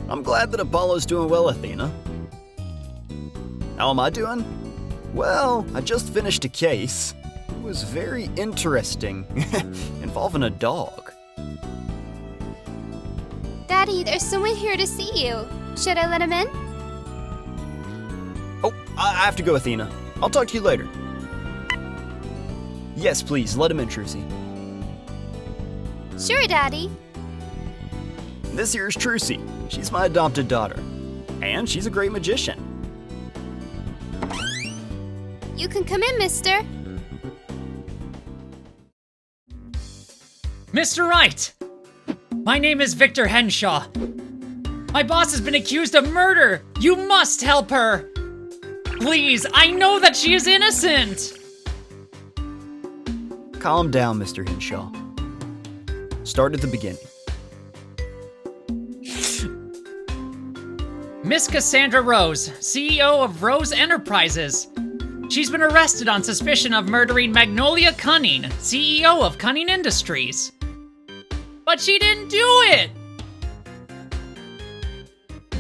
I'm glad that Apollo's doing well, Athena. How am I doing? Well, I just finished a case. It was very interesting, involving a dog. Daddy, there's someone here to see you. Should I let him in? Oh, I have to go, Athena. I'll talk to you later. Yes, please, let him in, Trucy. Sure, Daddy. This here's Trucy. She's my adopted daughter. And she's a great magician. You can come in, mister. Mr. Wright! My name is Victor Henshaw. My boss has been accused of murder! You must help her! Please, I know that she is innocent! Calm down, Mr. Henshaw. Start at the beginning. Miss Cassandra Rose, CEO of Rose Enterprises. She's been arrested on suspicion of murdering Magnolia Cunning, CEO of Cunning Industries. But she didn't do it!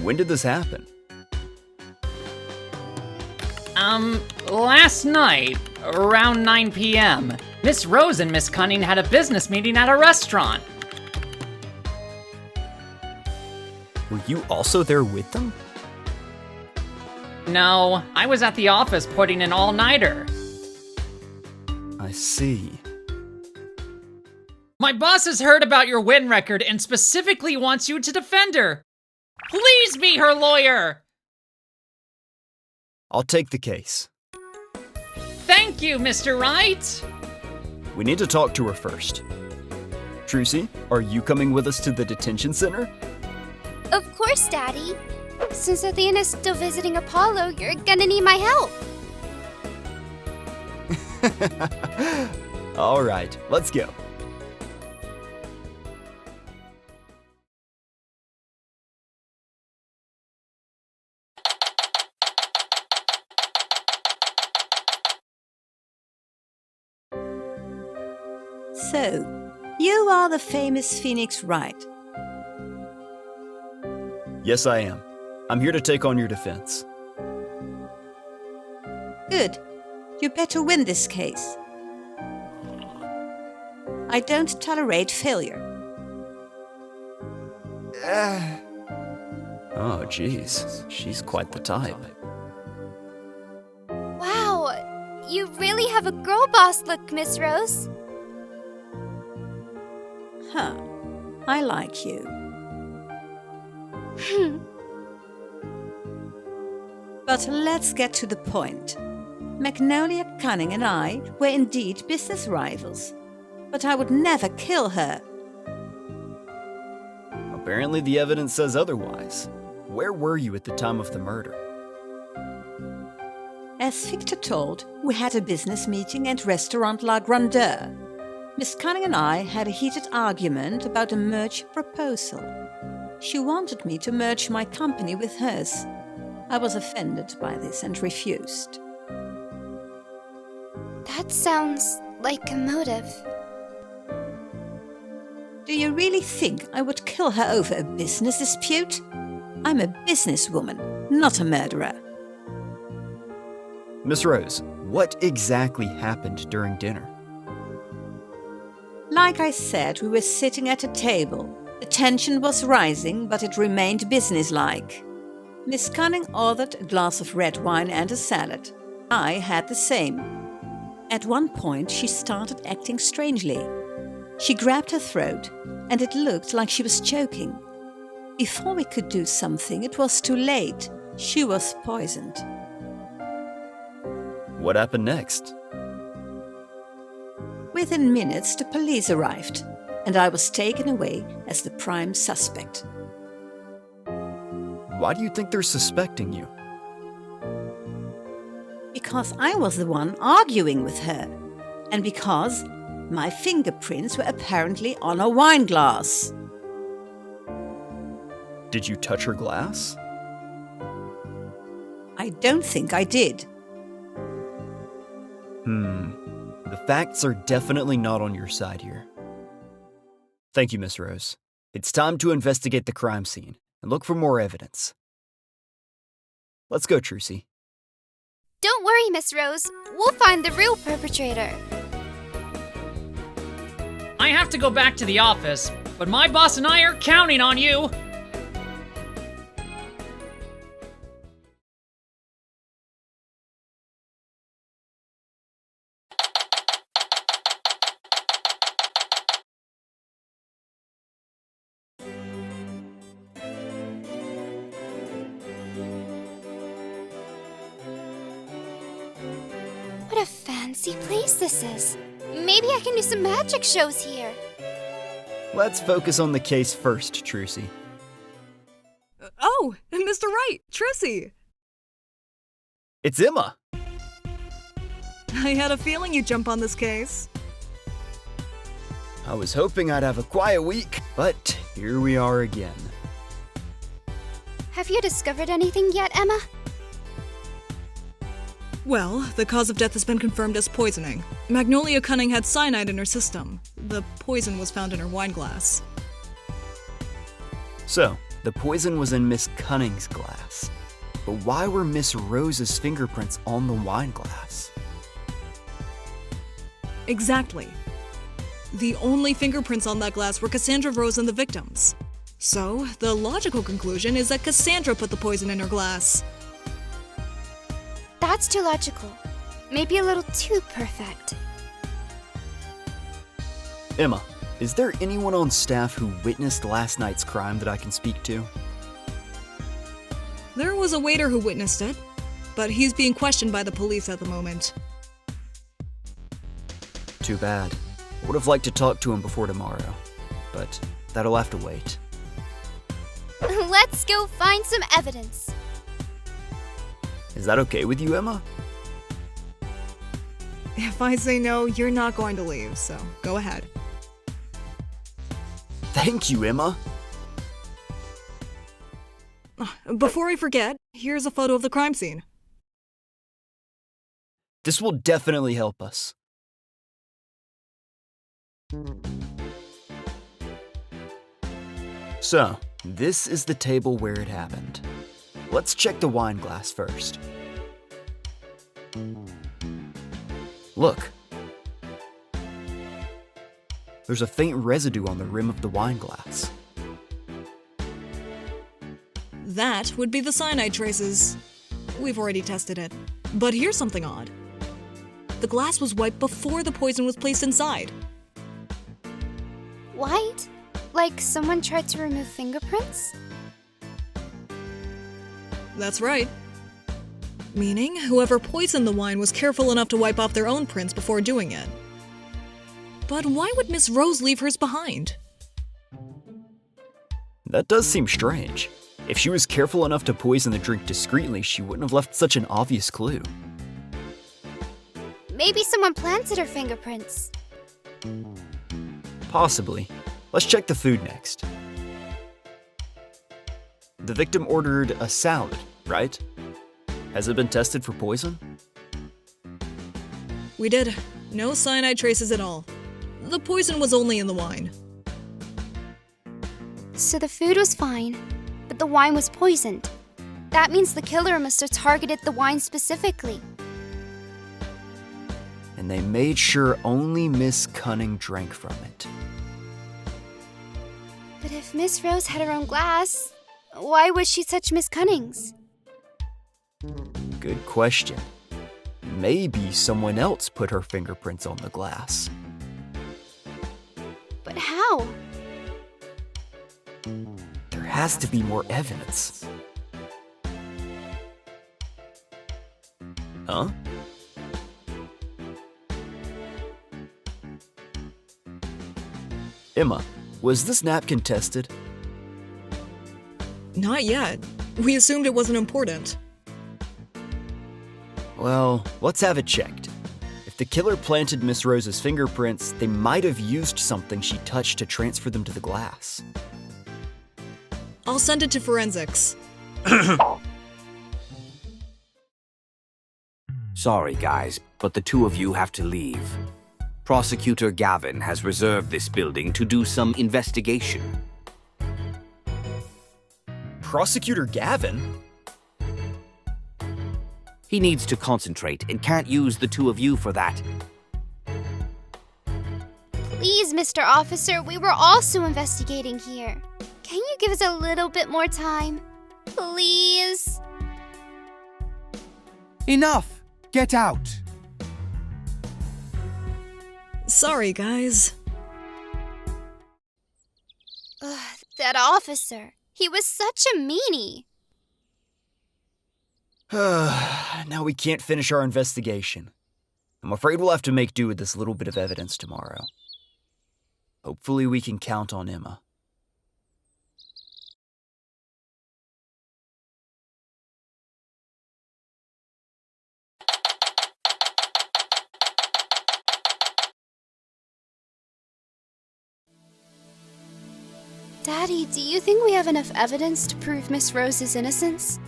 When did this happen? Last night, around 9 p.m., Miss Rose and Miss Cunning had a business meeting at a restaurant. Were you also there with them? No, I was at the office putting an all-nighter. I see. My boss has heard about your win record and specifically wants you to defend her. Please be her lawyer! I'll take the case. Thank you, Mr. Wright! We need to talk to her first. Trucy, are you coming with us to the detention center? Of course, Daddy. Since Athena's still visiting Apollo, you're gonna need my help. All right, let's go. So, you are the famous Phoenix Wright. Yes, I am. I'm here to take on your defense. Good. You better win this case. I don't tolerate failure. Oh, jeez. She's quite the type. Wow, you really have a girl boss look, Miss Rose. Huh. I like you. But let's get to the point. Magnolia Cunning and I were indeed business rivals, but I would never kill her. Apparently the evidence says otherwise. Where were you at the time of the murder? As Victor told, we had a business meeting at Restaurant La Grandeur. Miss Cunning and I had a heated argument about a merge proposal. She wanted me to merge my company with hers. I was offended by this and refused. That sounds like a motive. Do you really think I would kill her over a business dispute? I'm a businesswoman, not a murderer. Miss Rose, what exactly happened during dinner? Like I said, we were sitting at a table. The tension was rising, but it remained businesslike. Miss Cunning ordered a glass of red wine and a salad. I had the same. At one point, she started acting strangely. She grabbed her throat, and it looked like she was choking. Before we could do something, it was too late. She was poisoned. What happened next? Within minutes, the police arrived, and I was taken away as the prime suspect. Why do you think they're suspecting you? Because I was the one arguing with her, and because my fingerprints were apparently on a wine glass. Did you touch her glass? I don't think I did. The facts are definitely not on your side here. Thank you, Miss Rose. It's time to investigate the crime scene and look for more evidence. Let's go, Trucy. Don't worry, Miss Rose. We'll find the real perpetrator. I have to go back to the office, but my boss and I are counting on you. What a fancy place this is. Maybe I can do some magic shows here. Let's focus on the case first, Trucy. Oh, Mr. Wright, Trucy. It's Emma! I had a feeling you'd jump on this case. I was hoping I'd have a quiet week, but here we are again. Have you discovered anything yet, Emma? Well, the cause of death has been confirmed as poisoning. Magnolia Cunning had cyanide in her system. The poison was found in her wine glass. So, the poison was in Miss Cunning's glass. But why were Miss Rose's fingerprints on the wine glass? Exactly. The only fingerprints on that glass were Cassandra Rose and the victims. So, the logical conclusion is that Cassandra put the poison in her glass. That's too logical. Maybe a little too perfect. Emma, is there anyone on staff who witnessed last night's crime that I can speak to? There was a waiter who witnessed it, but he's being questioned by the police at the moment. Too bad. I would have liked to talk to him before tomorrow, but that'll have to wait. Let's go find some evidence. Is that okay with you, Emma? If I say no, you're not going to leave, so go ahead. Thank you, Emma. Before I forget, here's a photo of the crime scene. This will definitely help us. So, this is the table where it happened. Let's check the wine glass first. Look. There's a faint residue on the rim of the wine glass. That would be the cyanide traces. We've already tested it. But here's something odd. The glass was wiped before the poison was placed inside. White? Like someone tried to remove fingerprints? That's right. Meaning, whoever poisoned the wine was careful enough to wipe off their own prints before doing it. But why would Miss Rose leave hers behind? That does seem strange. If she was careful enough to poison the drink discreetly, she wouldn't have left such an obvious clue. Maybe someone planted her fingerprints. Possibly. Let's check the food next. The victim ordered a salad, right? Has it been tested for poison? We did. No cyanide traces at all. The poison was only in the wine. So the food was fine, but the wine was poisoned. That means the killer must have targeted the wine specifically. And they made sure only Miss Cunning drank from it. But if Miss Rose had her own glass, why would she touch Miss Cunning's? Good question. Maybe someone else put her fingerprints on the glass. But how? There has to be more evidence. Huh? Emma, was this napkin tested? Not yet. We assumed it wasn't important. Well, let's have it checked. If the killer planted Miss Rose's fingerprints, they might have used something she touched to transfer them to the glass. I'll send it to forensics. Sorry, guys, but the two of you have to leave. Prosecutor Gavin has reserved this building to do some investigation. Prosecutor Gavin? He needs to concentrate and can't use the two of you for that. Please, Mr. Officer, we were also investigating here. Can you give us a little bit more time? Please? Enough! Get out! Sorry, guys. Ugh, that officer. He was such a meanie. Now we can't finish our investigation. I'm afraid we'll have to make do with this little bit of evidence tomorrow. Hopefully we can count on Emma. Daddy, do you think we have enough evidence to prove Miss Rose's innocence?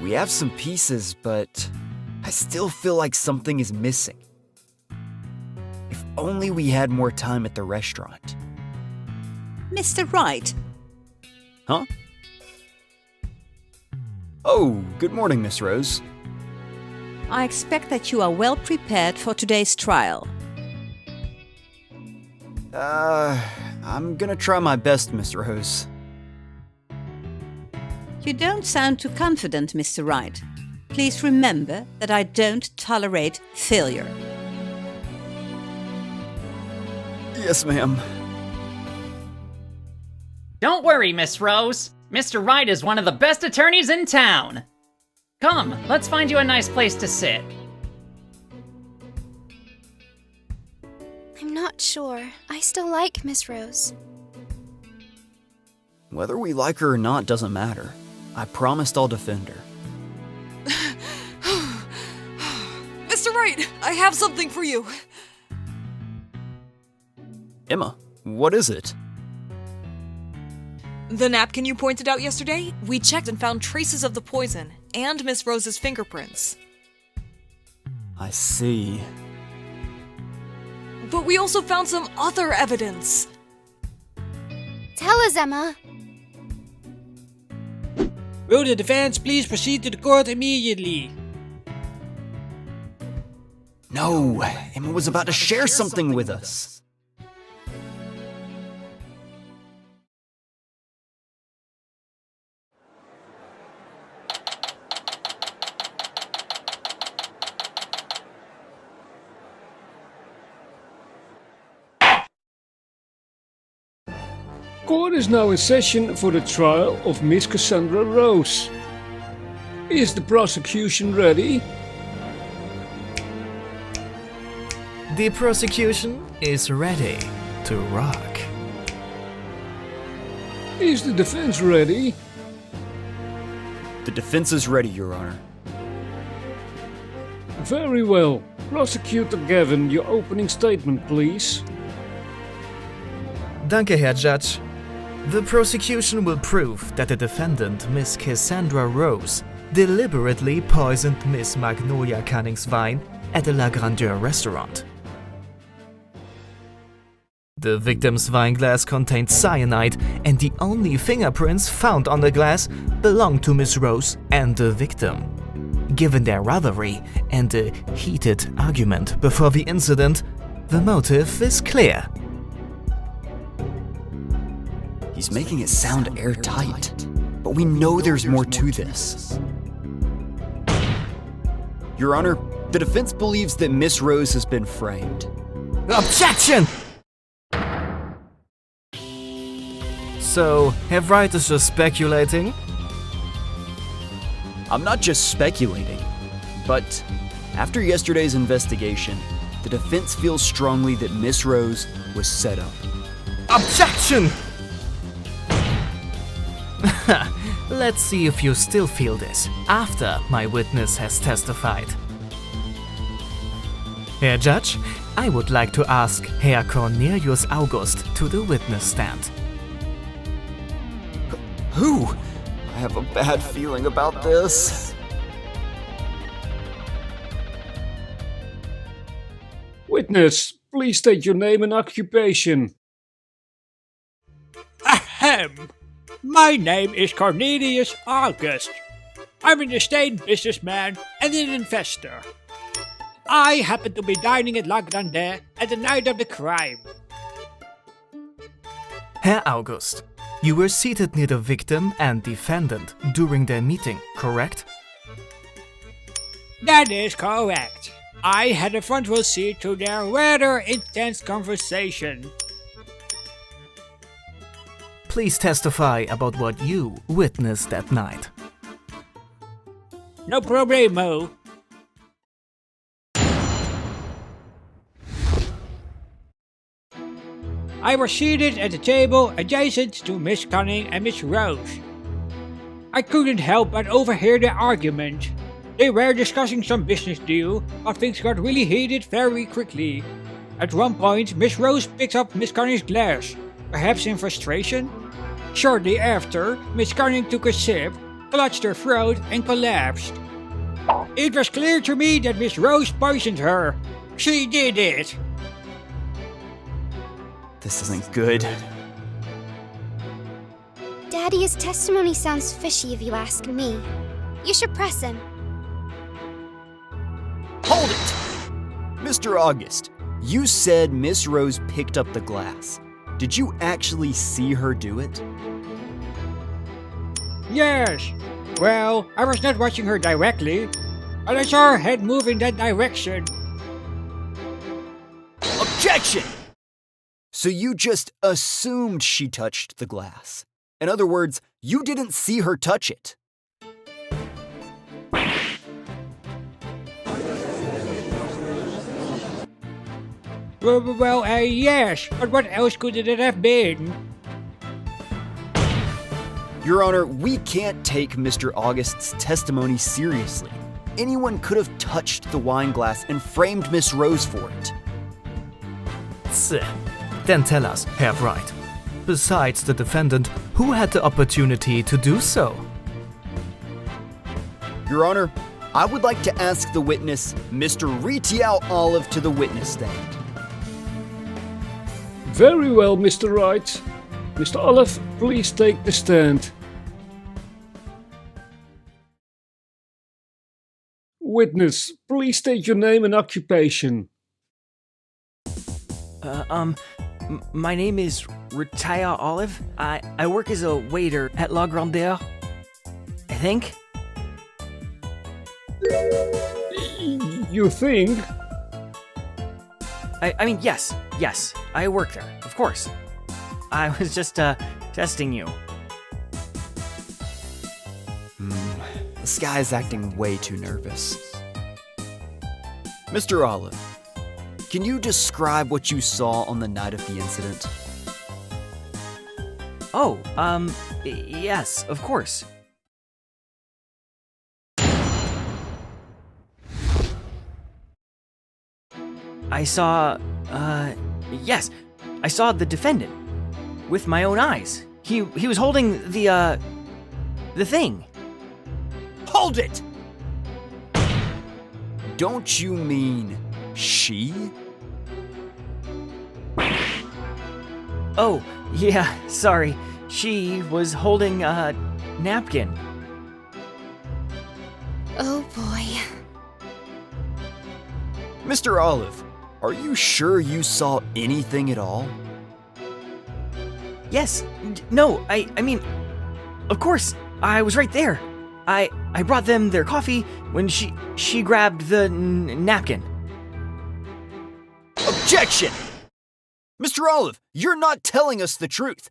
We have some pieces, but I still feel like something is missing. If only we had more time at the restaurant. Mr. Wright, Huh? Oh, good morning, Miss Rose. I expect that you are well prepared for today's trial. I'm gonna try my best, Miss Rose. You don't sound too confident, Mr. Wright. Please remember that I don't tolerate failure. Yes, ma'am. Don't worry, Miss Rose. Mr. Wright is one of the best attorneys in town. Come, let's find you a nice place to sit. I'm not sure. I still like Miss Rose. Whether we like her or not doesn't matter. I promised I'll defend her. Mr. Wright, I have something for you. Emma, what is it? The napkin you pointed out yesterday, we checked and found traces of the poison and Miss Rose's fingerprints. I see. But we also found some other evidence. Tell us, Emma. Will the defense please proceed to the court immediately? No, Emma was about to share something with us. Court is now in session for the trial of Miss Cassandra Rose. Is the prosecution ready? The prosecution is ready to rock. Is the defense ready? The defense is ready, Your Honor. Very well. Prosecutor Gavin, your opening statement, please. Danke, Herr Judge. The prosecution will prove that the defendant, Miss Cassandra Rose, deliberately poisoned Miss Magnolia Cunning's wine at the La Grandeur restaurant. The victim's wine glass contained cyanide, and the only fingerprints found on the glass belonged to Miss Rose and the victim. Given their rivalry and a heated argument before the incident, the motive is clear. He's making it sound airtight, but we know there's more to this. Your Honor, the defense believes that Miss Rose has been framed. Objection! So, have Wright is just speculating? I'm not just speculating, but after yesterday's investigation, the defense feels strongly that Miss Rose was set up. Objection! Let's see if you still feel this after my witness has testified. Herr Judge, I would like to ask Herr Cornelius August to the witness stand. Who? I have a bad feeling about this. Witness, please state your name and occupation. Ahem! My name is Cornelius August. I'm an estate businessman and an investor. I happen to be dining at La Grande at the night of the crime. Herr August, you were seated near the victim and defendant during their meeting, correct? That is correct. I had a front row seat to their rather intense conversation. Please testify about what you witnessed that night. No problemo. I was seated at the table adjacent to Miss Cunning and Miss Rose. I couldn't help but overhear their argument. They were discussing some business deal, but things got really heated very quickly. At one point, Miss Rose picked up Miss Cunning's glass, perhaps in frustration. Shortly after, Miss Cunning took a sip, clutched her throat, and collapsed. It was clear to me that Miss Rose poisoned her. She did it. This isn't good. Daddy, his testimony sounds fishy if you ask me. You should press him. Hold it! Mr. August, you said Miss Rose picked up the glass. Did you actually see her do it? Yes. Well, I was not watching her directly, but I saw her head move in that direction. Objection! So you just assumed she touched the glass. In other words, you didn't see her touch it. Well, yes, but what else could it have been? Your Honor, we can't take Mr. August's testimony seriously. Anyone could have touched the wine glass and framed Miss Rose for it. Then tell us, Herr Wright, besides the defendant, who had the opportunity to do so? Your Honor, I would like to ask the witness, Mr. Retiao Olive, to the witness stand. Very well, Mr. Wright. Mr. Olive, please take the stand. Witness, please state your name and occupation. My name is Retiao Olive. I work as a waiter at La Grandeur. I think. You think? I mean, yes, I work there, of course. I was just, testing you. Skye is acting way too nervous. Mr. Olive, can you describe what you saw on the night of the incident? Oh, yes, of course. I saw, yes, I saw the defendant with my own eyes. He was holding the thing. Hold it! Don't you mean she? Oh, yeah, sorry. She was holding a napkin. Oh boy. Mr. Olive, are you sure you saw anything at all? Yes. No, I mean, of course, I was right there. I brought them their coffee when she grabbed the napkin. Objection! Mr. Olive, you're not telling us the truth.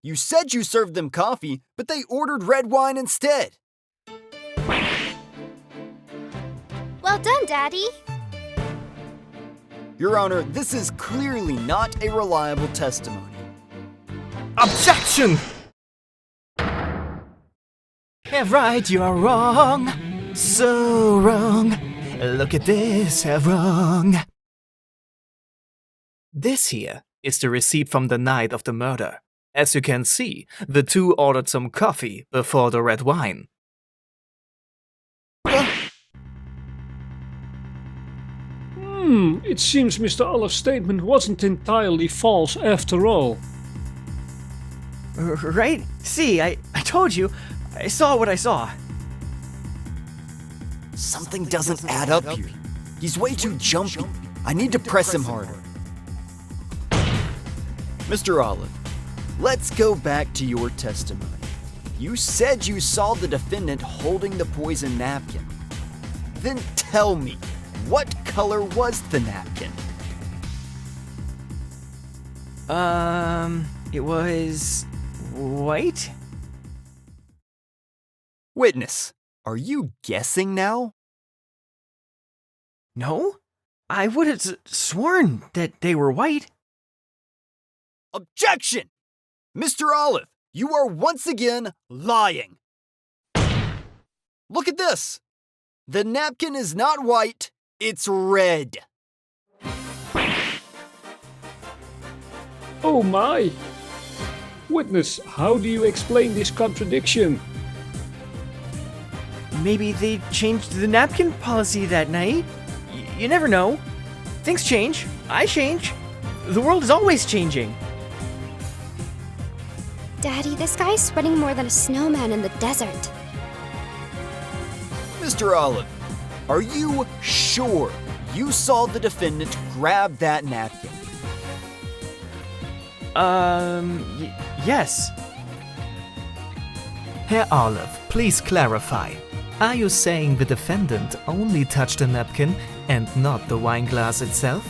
You said you served them coffee, but they ordered red wine instead. Well done, Daddy. Your Honor, this is clearly not a reliable testimony. Objection! Herr Wright, you are wrong. So wrong. Look at this, Herr Wrong. This here is the receipt from the night of the murder. As you can see, the two ordered some coffee before the red wine. It seems Mr. Olive's statement wasn't entirely false after all. Right? See, I told you. I saw what I saw. Something doesn't add up here. He's way too jumpy. I need to press him harder. Mr. Olive, let's go back to your testimony. You said you saw the defendant holding the poison napkin. Then tell me, what color was the napkin? It was white? Witness, are you guessing now? No? I would have sworn that they were white. Objection! Mr. Olive, you are once again lying. Look at this. The napkin is not white, it's red. Oh my! Witness, how do you explain this contradiction? Maybe they changed the napkin policy that night? You never know. Things change. I change. The world is always changing. Daddy, this guy's sweating more than a snowman in the desert. Mr. Olive, are you sure you saw the defendant grab that napkin? Yes. Herr Olive, please clarify. Are you saying the defendant only touched the napkin and not the wine glass itself?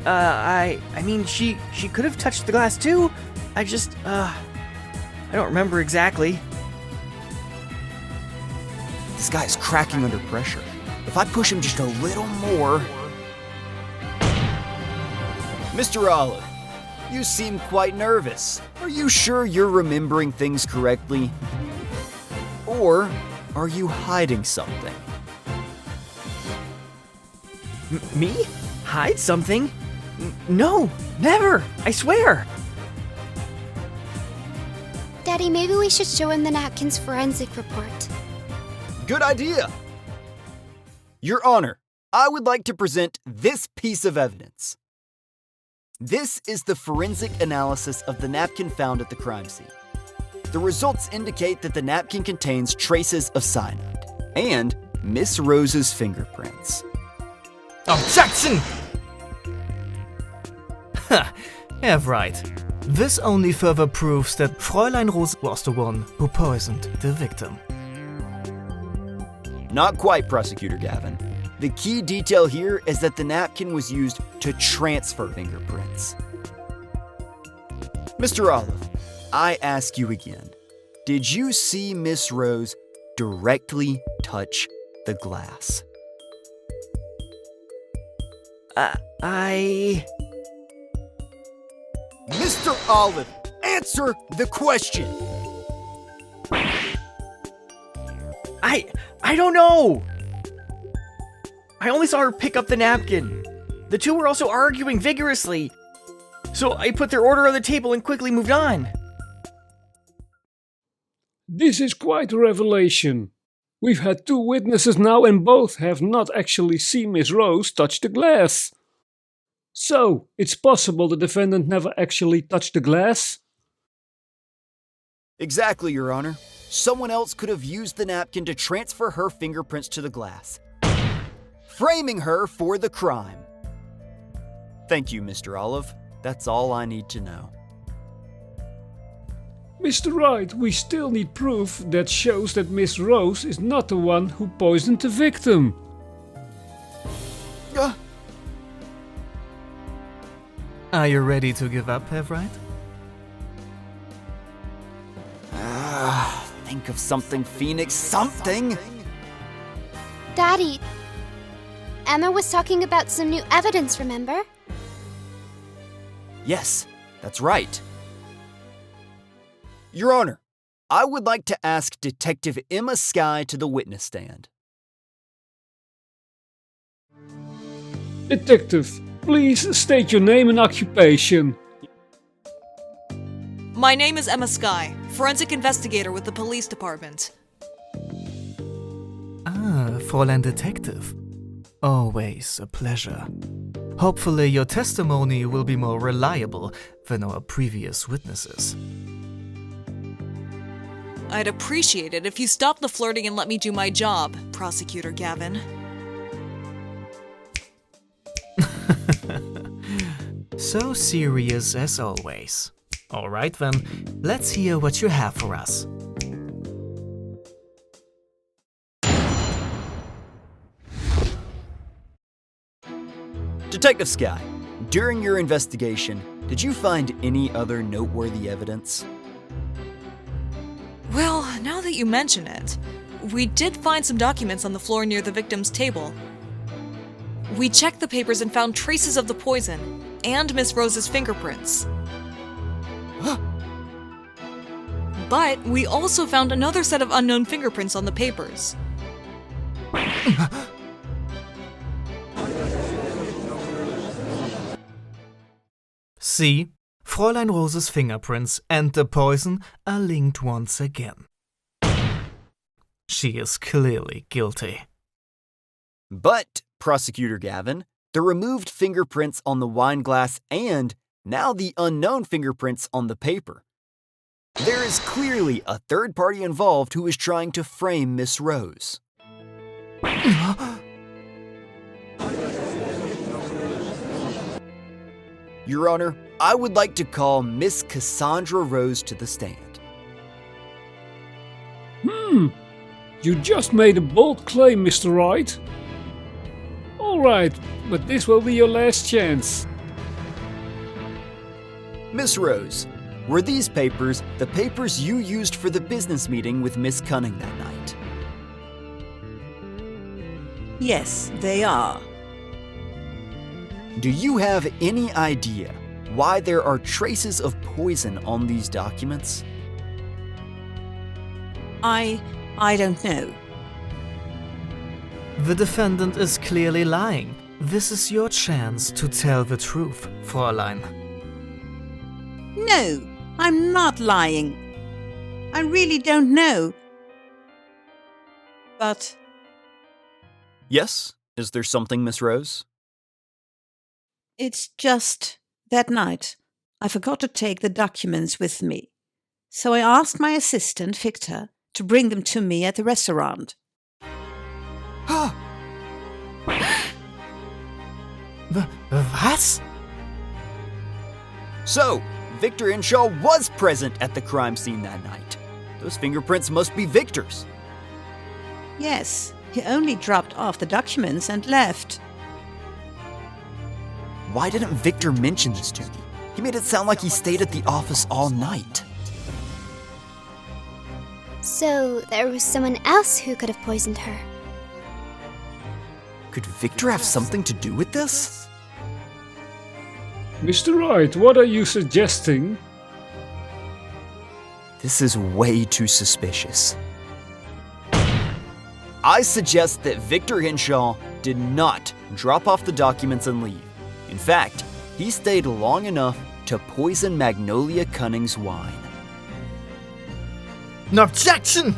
I mean, she could have touched the glass too. I don't remember exactly. This guy is cracking under pressure. If I push him just a little more... Mr. Olive, you seem quite nervous. Are you sure you're remembering things correctly? Or are you hiding something? Me? Hide something? No, never! I swear! Daddy, maybe we should show him the napkin's forensic report. Good idea! Your Honor, I would like to present this piece of evidence. This is the forensic analysis of the napkin found at the crime scene. The results indicate that the napkin contains traces of cyanide and Miss Rose's fingerprints. Objection! Ha! Herr Wright, this only further proves that Fräulein Rose was the one who poisoned the victim. Not quite, Prosecutor Gavin. The key detail here is that the napkin was used to transfer fingerprints. Mr. Olive, I ask you again, did you see Miss Rose directly touch the glass? Mr. Olive, answer the question! I don't know! I only saw her pick up the napkin. The two were also arguing vigorously. So I put their order on the table and quickly moved on. This is quite a revelation. We've had two witnesses now and both have not actually seen Miss Rose touch the glass. So, it's possible the defendant never actually touched the glass? Exactly, Your Honor. Someone else could have used the napkin to transfer her fingerprints to the glass, framing her for the crime. Thank you, Mr. Olive. That's all I need to know. Mr. Wright, we still need proof that shows that Miss Rose is not the one who poisoned the victim. Are you ready to give up, Herr Wright? Think of something, Phoenix, something! Daddy, Emma was talking about some new evidence, remember? Yes, that's right. Your Honor, I would like to ask Detective Emma Skye to the witness stand. Detective, please state your name and occupation. My name is Emma Skye, forensic investigator with the police department. Ah, Fräulein Detective. Always a pleasure. Hopefully your testimony will be more reliable than our previous witnesses. I'd appreciate it if you stopped the flirting and let me do my job, Prosecutor Gavin. So serious as always. Alright then, let's hear what you have for us. Detective Skye, during your investigation, did you find any other noteworthy evidence? Well, now that you mention it, we did find some documents on the floor near the victim's table. We checked the papers and found traces of the poison, and Miss Rose's fingerprints. But we also found another set of unknown fingerprints on the papers. See, Fräulein Rose's fingerprints and the poison are linked once again. She is clearly guilty. But, Prosecutor Gavin, the removed fingerprints on the wine glass and now the unknown fingerprints on the paper. There is clearly a third party involved who is trying to frame Miss Rose. Your Honor, I would like to call Miss Cassandra Rose to the stand. You just made a bold claim, Mr. Wright. Alright, but this will be your last chance. Miss Rose, were these papers the papers you used for the business meeting with Miss Cunning that night? Yes, they are. Do you have any idea why there are traces of poison on these documents? I don't know. The defendant is clearly lying. This is your chance to tell the truth, Fräulein. No, I'm not lying. I really don't know. But Yes? Is there something, Miss Rose? it's just that night I forgot to take the documents with me. So I asked my assistant, Victor, to bring them to me at the restaurant. Was? So, Victor Henshaw was present at the crime scene that night. Those fingerprints must be Victor's. Yes, he only dropped off the documents and left. Why didn't Victor mention this to me? He made it sound like he stayed at the office all night. So there was someone else who could have poisoned her. Could Victor have something to do with this? Mr. Wright, what are you suggesting? This is way too suspicious. I suggest that Victor Henshaw did not drop off the documents and leave. In fact, he stayed long enough to poison Magnolia Cunning's wine. Objection!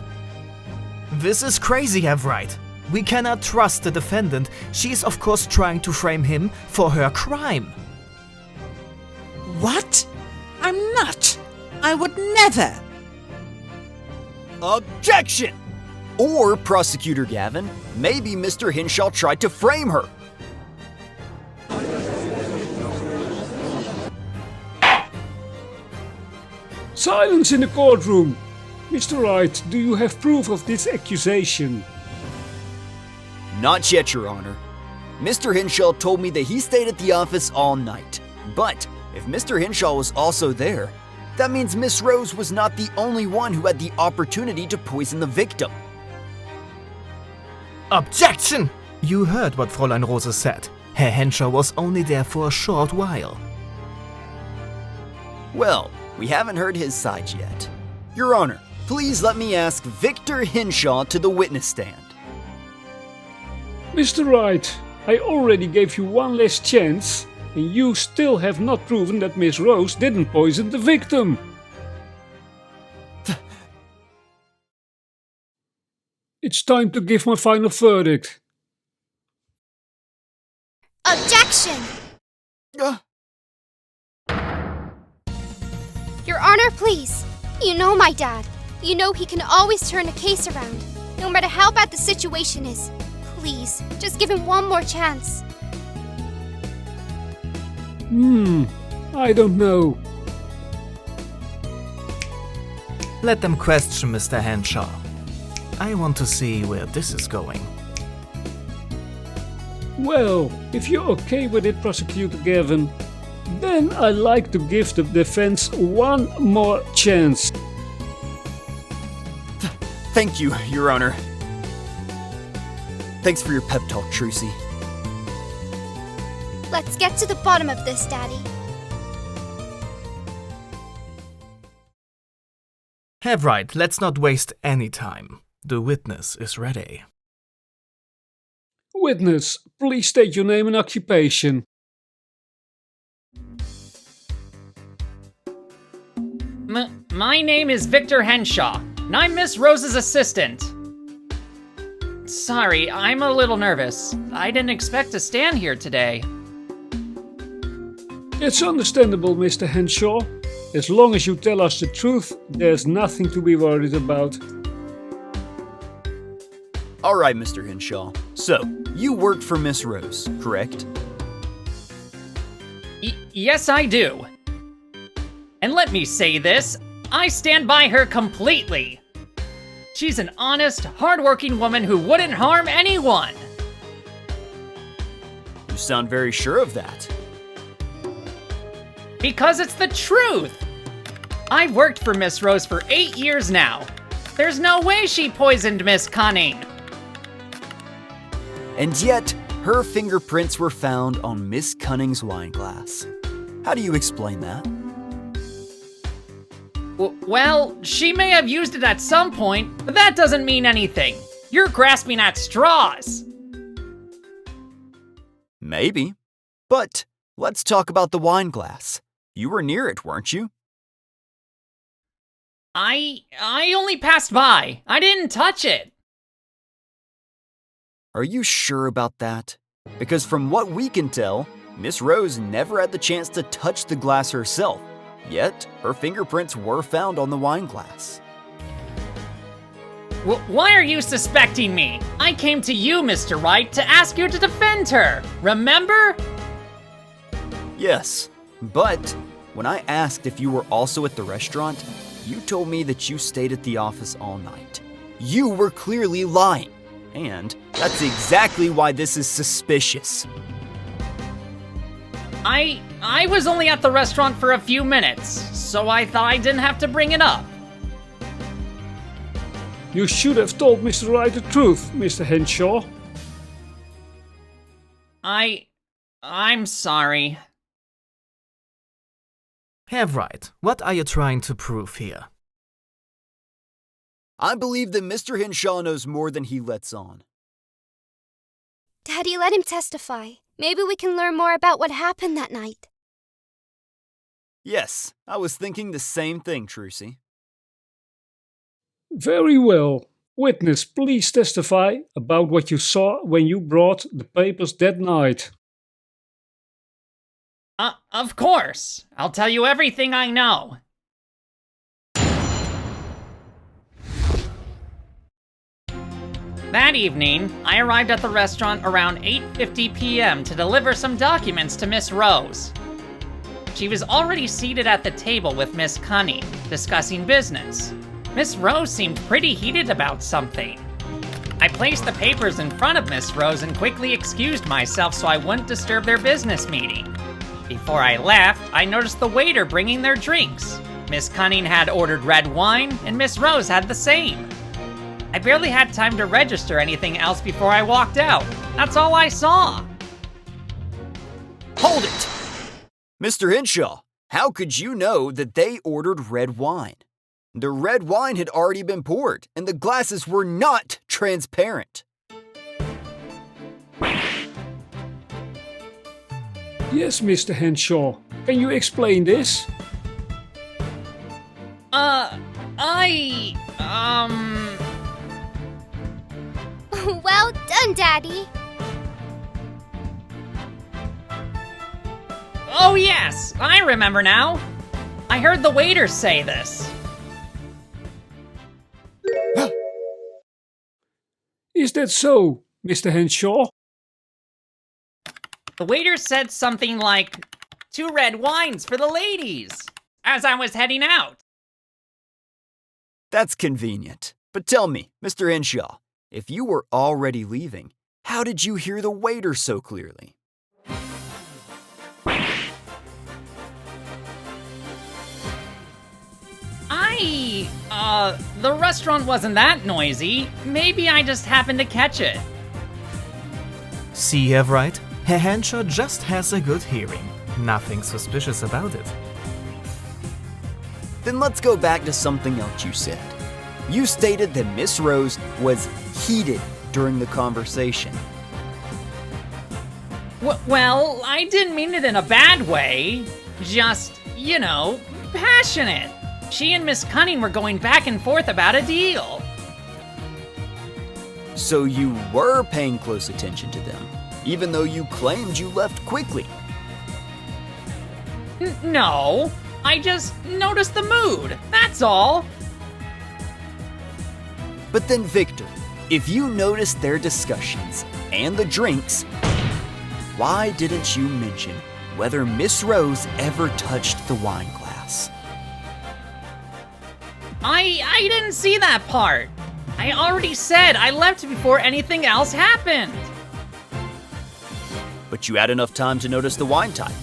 This is crazy, Wright. We cannot trust the defendant. She is of course trying to frame him for her crime. What? I'm not. I would never. Objection! Or, Prosecutor Gavin, maybe Mr. Henshaw tried to frame her. Silence in the courtroom! Mr. Wright, do you have proof of this accusation? Not yet, Your Honor. Mr. Henshaw told me that he stayed at the office all night. But if Mr. Henshaw was also there, that means Miss Rose was not the only one who had the opportunity to poison the victim. Objection! You heard what Fräulein Rose said. Herr Henshaw was only there for a short while. Well, we haven't heard his side yet. Your Honor, please let me ask Victor Henshaw to the witness stand. Mr. Wright, I already gave you one last chance, and you still have not proven that Miss Rose didn't poison the victim. It's time to give my final verdict. Objection! Uh, Your Honor, please. You know my dad. You know he can always turn a case around, no matter how bad the situation is. Please, just give him one more chance. I don't know. Let them question Mr. Henshaw. I want to see where this is going. Well, if you're okay with it, Prosecutor Gavin, then I'd like to give the defense one more chance. Thank you, Your Honor. Thanks for your pep talk, Trucy. Let's get to the bottom of this, Daddy. Have right, let's not waste any time. The witness is ready. Witness, please state your name and occupation. My name is Victor Henshaw, and I'm Miss Rose's assistant. Sorry, I'm a little nervous. I didn't expect to stand here today. It's understandable, Mr. Henshaw. As long as you tell us the truth, there's nothing to be worried about. All right, Mr. Henshaw. So, you work for Miss Rose, correct? Yes, I do. And let me say this, I stand by her completely. She's an honest, hardworking woman who wouldn't harm anyone. You sound very sure of that. Because it's the truth. I've worked for Miss Rose for 8 years now. There's no way she poisoned Miss Cunning. And yet, her fingerprints were found on Miss Cunning's wine glass. How do you explain that? Well, she may have used it at some point, but that doesn't mean anything. You're grasping at straws. Maybe. But let's talk about the wine glass. You were near it, weren't you? I only passed by. I didn't touch it. Are you sure about that? Because from what we can tell, Miss Rose never had the chance to touch the glass herself, yet her fingerprints were found on the wine glass. Why are you suspecting me? I came to you, Mr. Wright, to ask you to defend her. Remember? Yes, but when I asked if you were also at the restaurant, you told me that you stayed at the office all night. You were clearly lying, and that's exactly why this is suspicious. I was only at the restaurant for a few minutes, so I thought I didn't have to bring it up. You should have told Mr. Wright the truth, Mr. Henshaw. I'm sorry. Have right, what are you trying to prove here? I believe that Mr. Henshaw knows more than he lets on. Daddy, let him testify. Maybe we can learn more about what happened that night. Yes, I was thinking the same thing, Trucy. Very well. Witness, please testify about what you saw when you brought the papers that night. Of course. I'll tell you everything I know. That evening, I arrived at the restaurant around 8:50 p.m. to deliver some documents to Miss Rose. She was already seated at the table with Miss Cunning, discussing business. Miss Rose seemed pretty heated about something. I placed the papers in front of Miss Rose and quickly excused myself so I wouldn't disturb their business meeting. Before I left, I noticed the waiter bringing their drinks. Miss Cunning had ordered red wine, and Miss Rose had the same. I barely had time to register anything else before I walked out. That's all I saw. Hold it! Mr. Henshaw, how could you know that they ordered red wine? The red wine had already been poured, and the glasses were not transparent. Yes, Mr. Henshaw. Can you explain this? Well done, Daddy. Oh yes, I remember now. I heard the waiter say this. Is that so, Mr. Henshaw? The waiter said something like, 2 red wines for the ladies, as I was heading out. That's convenient. But tell me, Mr. Henshaw, if you were already leaving, how did you hear the waiter so clearly? The restaurant wasn't that noisy. Maybe I just happened to catch it. See, Wright? Henshaw just has a good hearing. Nothing suspicious about it. Then let's go back to something else you said. You stated that Miss Rose was heated during the conversation. Well, I didn't mean it in a bad way. Just, passionate. She and Miss Cunning were going back and forth about a deal. So you were paying close attention to them, even though you claimed you left quickly. No, I just noticed the mood, that's all. But then, Victor, if you noticed their discussions and the drinks, why didn't you mention whether Miss Rose ever touched the wine glass? I didn't see that part. I already said I left before anything else happened. But you had enough time to notice the wine type,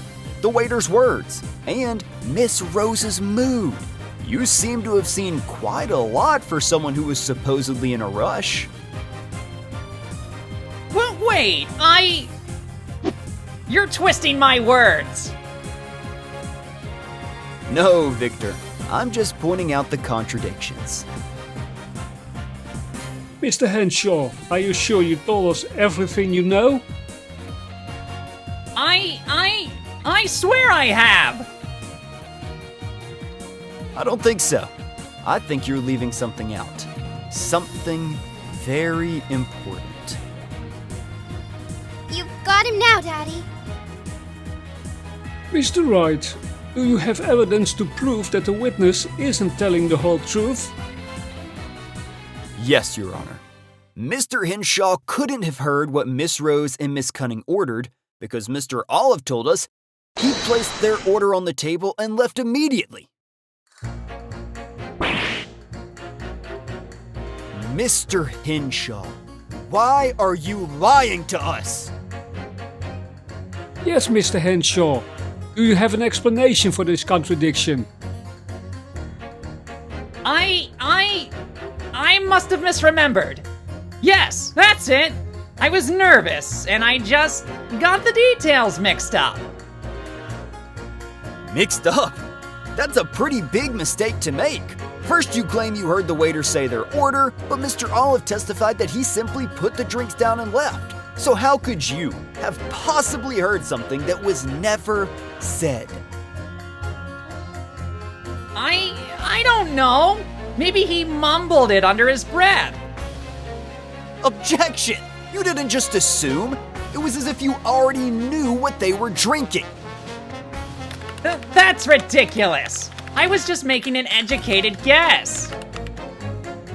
the waiter's words, and Miss Rose's mood. You seem to have seen quite a lot for someone who was supposedly in a rush. Well, wait, You're twisting my words. No, Victor. I'm just pointing out the contradictions. Mr. Henshaw, are you sure you told us everything you know? I swear I have. I don't think so. I think you're leaving something out. Something very important. You've got him now, Daddy. Mr. Wright, do you have evidence to prove that the witness isn't telling the whole truth? Yes, Your Honor. Mr. Henshaw couldn't have heard what Miss Rose and Miss Cunning ordered because Mr. Olive told us he placed their order on the table and left immediately. Mr. Henshaw, why are you lying to us? Yes, Mr. Henshaw. Do you have an explanation for this contradiction? I must have misremembered. Yes, that's it. I was nervous, and I just got the details mixed up. Mixed up? That's a pretty big mistake to make. First you claim you heard the waiter say their order, but Mr. Olive testified that he simply put the drinks down and left. So how could you have possibly heard something that was never said? I don't know. Maybe he mumbled it under his breath. Objection! You didn't just assume. It was as if you already knew what they were drinking. That's ridiculous. I was just making an educated guess.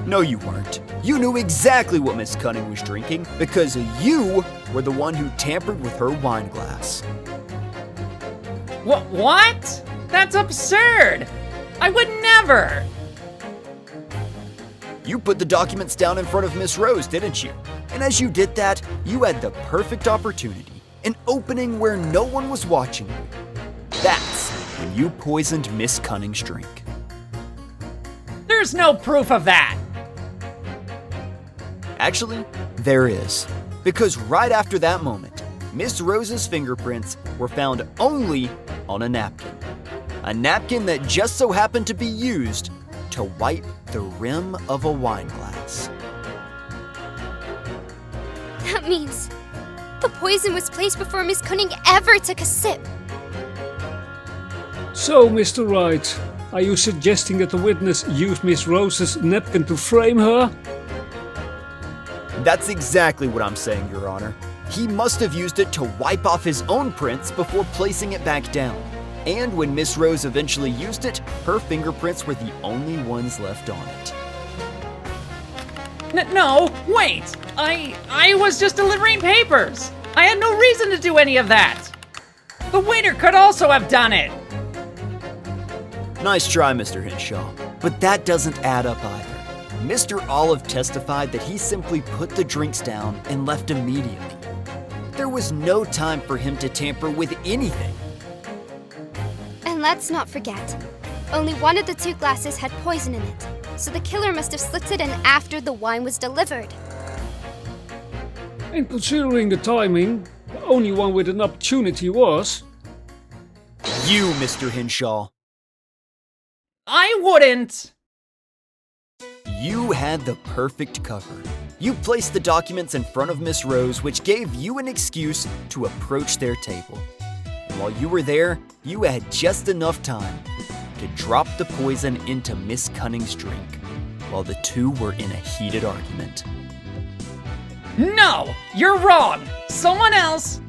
No, you weren't. You knew exactly what Miss Cunning was drinking because you were the one who tampered with her wine glass. What? That's absurd. I would never. You put the documents down in front of Miss Rose, didn't you? And as you did that, you had the perfect opportunity, an opening where no one was watching you. That's when you poisoned Miss Cunning's drink. There's no proof of that. Actually, there is. Because right after that moment, Miss Rose's fingerprints were found only on a napkin. A napkin that just so happened to be used to wipe the rim of a wine glass. That means the poison was placed before Miss Cunning ever took a sip. So, Mr. Wright, are you suggesting that the witness used Miss Rose's napkin to frame her? That's exactly what I'm saying, Your Honor. He must have used it to wipe off his own prints before placing it back down. And when Miss Rose eventually used it, her fingerprints were the only ones left on it. No, wait! I was just delivering papers! I had no reason to do any of that! The waiter could also have done it! Nice try, Mr. Henshaw, but that doesn't add up either. Mr. Olive testified that he simply put the drinks down and left immediately. There was no time for him to tamper with anything. And let's not forget, only one of the 2 glasses had poison in it, so the killer must have slipped it in after the wine was delivered. And considering the timing, the only one with an opportunity was... You, Mr. Henshaw. I wouldn't! You had the perfect cover. You placed the documents in front of Miss Rose, which gave you an excuse to approach their table. And while you were there, you had just enough time to drop the poison into Miss Cunning's drink, while the 2 were in a heated argument. No! You're wrong! Someone else!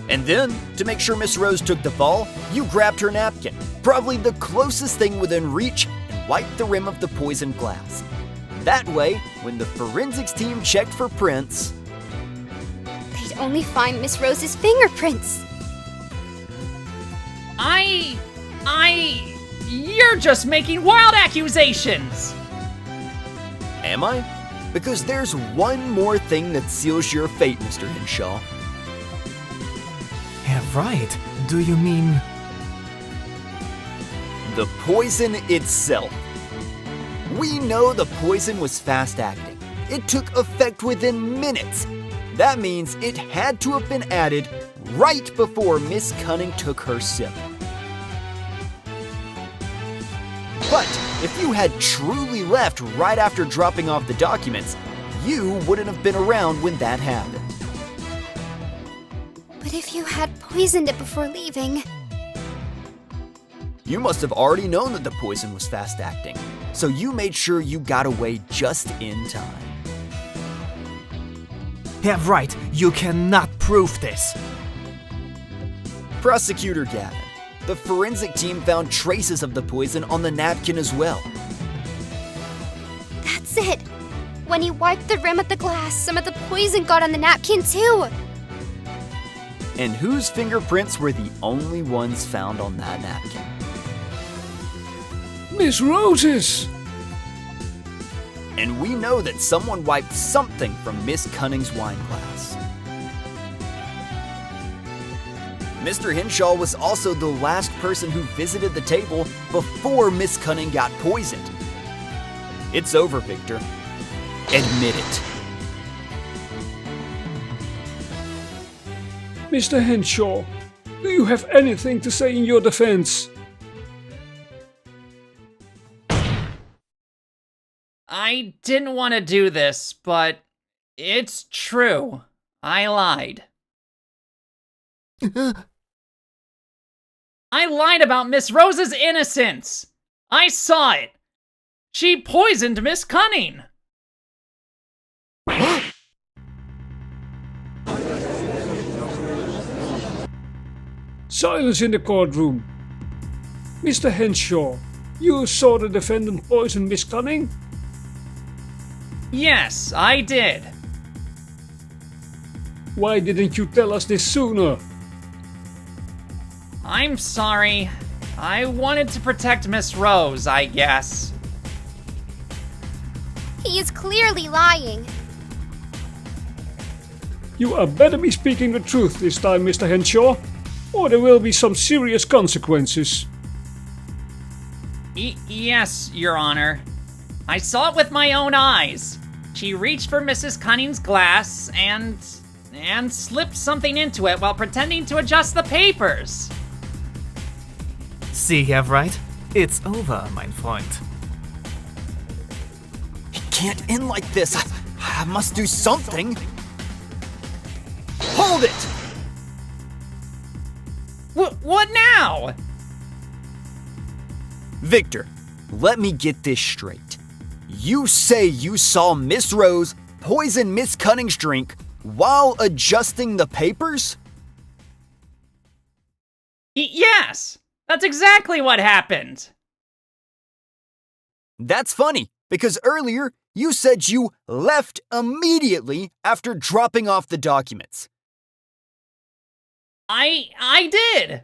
And then, to make sure Miss Rose took the fall, you grabbed her napkin, probably the closest thing within reach, and wiped the rim of the poisoned glass. That way, when the forensics team checked for prints, They'd only find Miss Rose's fingerprints. You're just making wild accusations! am I? Because there's one more thing that seals your fate, Mr. Henshaw. Yeah, right. Do you mean... The poison itself. We know the poison was fast-acting. It took effect within minutes. That means it had to have been added right before Miss Cunning took her sip. But if you had truly left right after dropping off the documents, you wouldn't have been around when that happened. But if you had poisoned it before leaving... You must have already known that the poison was fast-acting, so you made sure you got away just in time. Yeah, right. You cannot prove this. Prosecutor Gavin, the forensic team found traces of the poison on the napkin as well. That's it! When he wiped the rim of the glass, some of the poison got on the napkin too! And whose fingerprints were the only ones found on that napkin? Miss Rose's! And we know that someone wiped something from Miss Cunning's wine glass. Mr. Henshaw was also the last person who visited the table before Miss Cunning got poisoned. It's over, Victor. Admit it. Mr. Henshaw, do you have anything to say in your defense? I didn't want to do this, but it's true. I lied. I lied about Miss Rose's innocence. I saw it. She poisoned Miss Cunning. Silence in the courtroom. Mr. Henshaw, you saw the defendant poison Miss Cunning? Yes, I did. Why didn't you tell us this sooner? I'm sorry. I wanted to protect Miss Rose, I guess. He is clearly lying. You are better be speaking the truth this time, Mr. Henshaw, or there will be some serious consequences. Yes, Your Honor. I saw it with my own eyes. She reached for Mrs. Cunning's glass and slipped something into it while pretending to adjust the papers. See, yeah, right? It's over, mein Freund. It can't end like this. I must do something. Hold it! What now? Victor, let me get this straight. You say you saw Miss Rose poison Miss Cunning's drink while adjusting the papers? Yes! That's exactly what happened! That's funny, because earlier you said you left immediately after dropping off the documents. I did!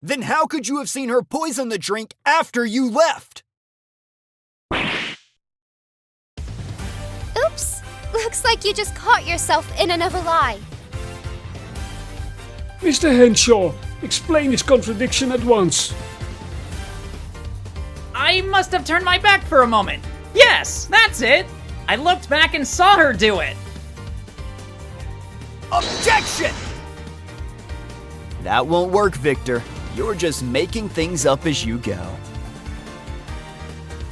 Then how could you have seen her poison the drink after you left? Oops! Looks like you just caught yourself in another lie. Mr. Henshaw, explain this contradiction at once. I must have turned my back for a moment. Yes, that's it! I looked back and saw her do it! Objection! That won't work, Victor. You're just making things up as you go.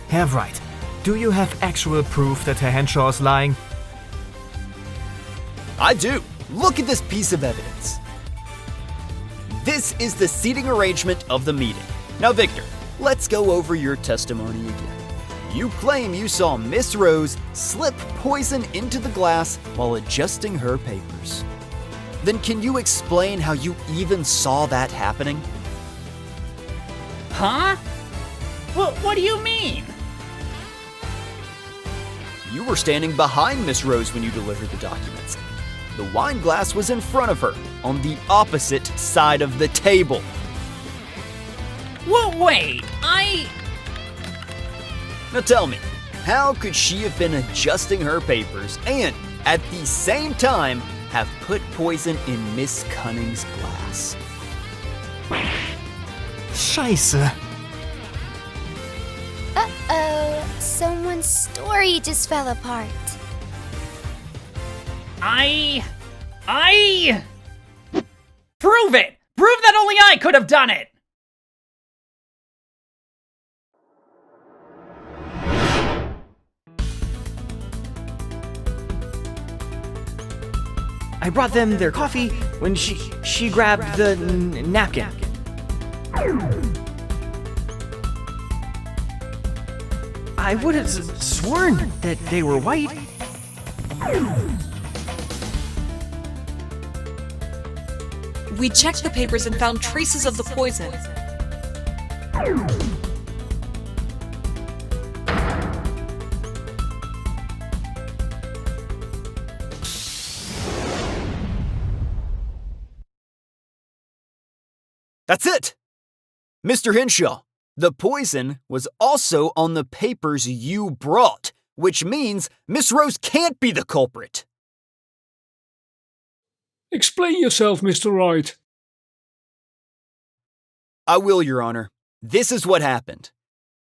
Herr Wright, do you have actual proof that Herr Henshaw is lying? I do. Look at this piece of evidence. This is the seating arrangement of the meeting. Now, Victor, let's go over your testimony again. You claim you saw Miss Rose slip poison into the glass while adjusting her papers. Then can you explain how you even saw that happening? Huh? What do you mean? You were standing behind Miss Rose when you delivered the documents. The wine glass was in front of her, on the opposite side of the table. Wait, Now tell me, how could she have been adjusting her papers and, at the same time, have put poison in Miss Cunning's glass? Scheiße. Uh-oh, someone's story just fell apart. Prove it! Prove that only I could have done it! I brought them their coffee when she grabbed the napkin. I would have sworn that they were white. We checked the papers and found traces of the poison. That's it! Mr. Henshaw, the poison was also on the papers you brought, which means Miss Rose can't be the culprit. Explain yourself, Mr. Wright. I will, Your Honor. This is what happened.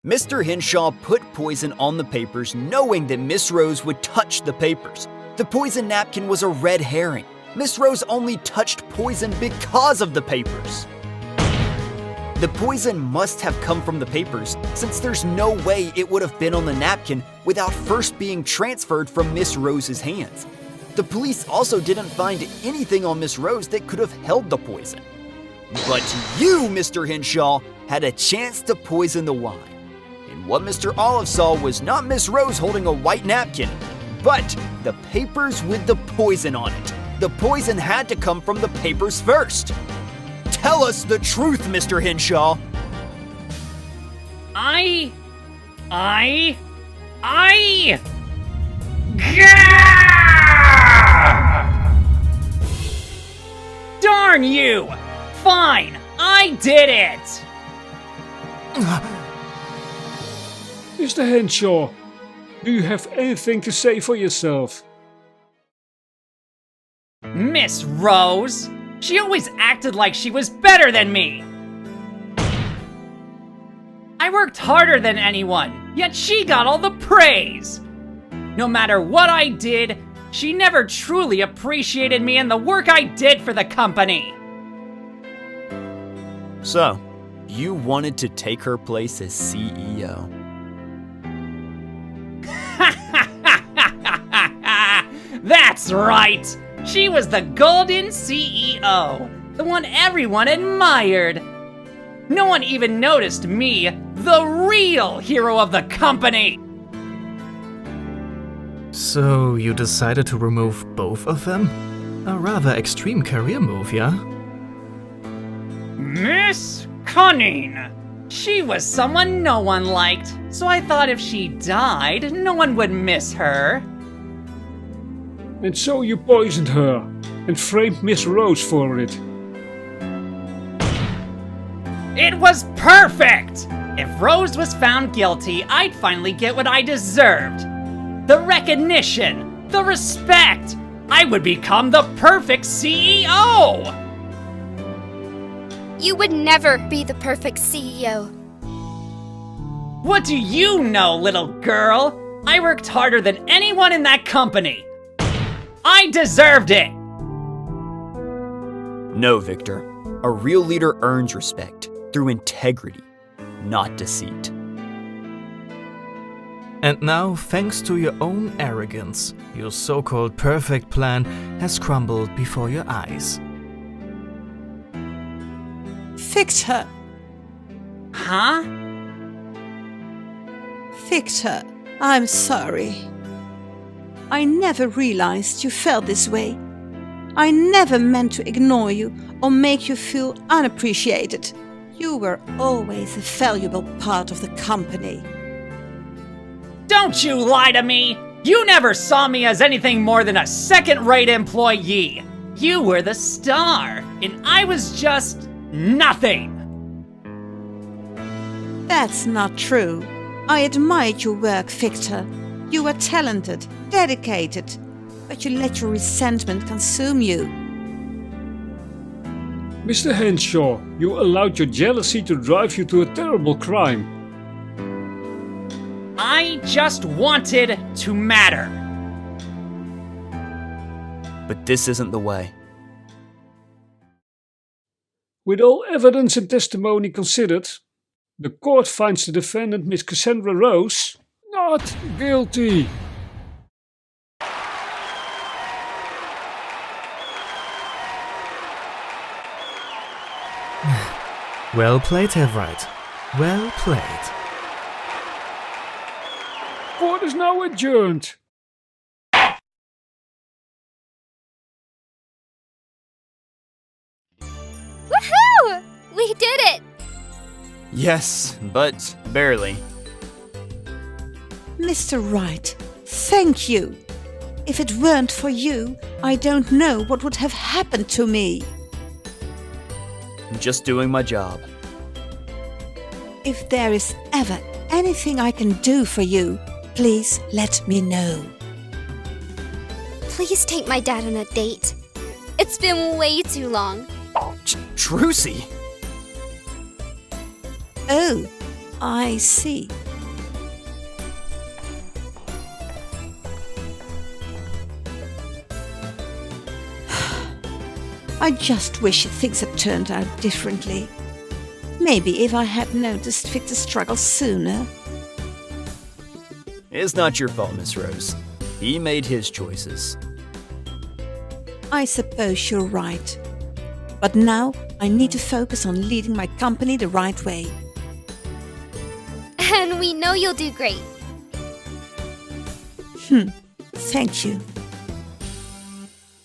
Mr. Henshaw put poison on the papers knowing that Miss Rose would touch the papers. The poison napkin was a red herring. Miss Rose only touched poison because of the papers. The poison must have come from the papers, since there's no way it would have been on the napkin without first being transferred from Miss Rose's hands. The police also didn't find anything on Miss Rose that could have held the poison. But you, Mr. Henshaw, had a chance to poison the wine. And what Mr. Olive saw was not Miss Rose holding a white napkin, but the papers with the poison on it. The poison had to come from the papers first. Tell us the truth, Mr. Henshaw. Darn you! Fine, I did it! Mr. Henshaw, do you have anything to say for yourself? Miss Rose? She always acted like she was better than me! I worked harder than anyone, yet she got all the praise! No matter what I did, she never truly appreciated me and the work I did for the company! So, you wanted to take her place as CEO. That's right! She was the golden CEO, the one everyone admired. No one even noticed me, the real hero of the company! So you decided to remove both of them? A rather extreme career move, yeah? Miss Cunning! She was someone no one liked, so I thought if she died, no one would miss her. And so you poisoned her and framed Miss Rose for it. It was perfect! If Rose was found guilty, I'd finally get what I deserved. The recognition, the respect. I would become the perfect CEO! You would never be the perfect CEO. What do you know, little girl? I worked harder than anyone in that company. I deserved it! No, Victor. A real leader earns respect through integrity, not deceit. And now, thanks to your own arrogance, your so-called perfect plan has crumbled before your eyes. Victor, Huh? Victor, I'm sorry. I never realized you felt this way. I never meant to ignore you or make you feel unappreciated. You were always a valuable part of the company. Don't you lie to me! You never saw me as anything more than a second-rate employee! You were the star, and I was just nothing! That's not true. I admired your work, Victor. You were talented, dedicated, but you let your resentment consume you. Mr. Henshaw, you allowed your jealousy to drive you to a terrible crime. I just wanted to matter. But this isn't the way. With all evidence and testimony considered, the court finds the defendant, Miss Cassandra Rose, not guilty. Well played, Wright. Well played. Court is now adjourned. Woohoo! We did it! Yes, but barely. Mr. Wright, thank you. If it weren't for you, I don't know what would have happened to me. I'm just doing my job. If there is ever anything I can do for you, please let me know. Please take my dad on a date. It's been way too long. Trucy! Oh, I see. I just wish things had turned out differently. Maybe if I had noticed Victor's struggle sooner. It's not your fault, Miss Rose. He made his choices. I suppose you're right. But now I need to focus on leading my company the right way. And we know you'll do great. Thank you.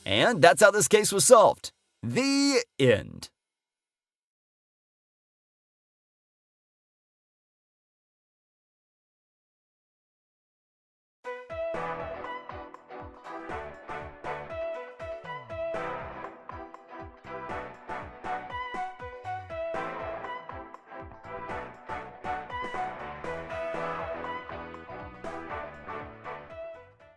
And that's how this case was solved. The end.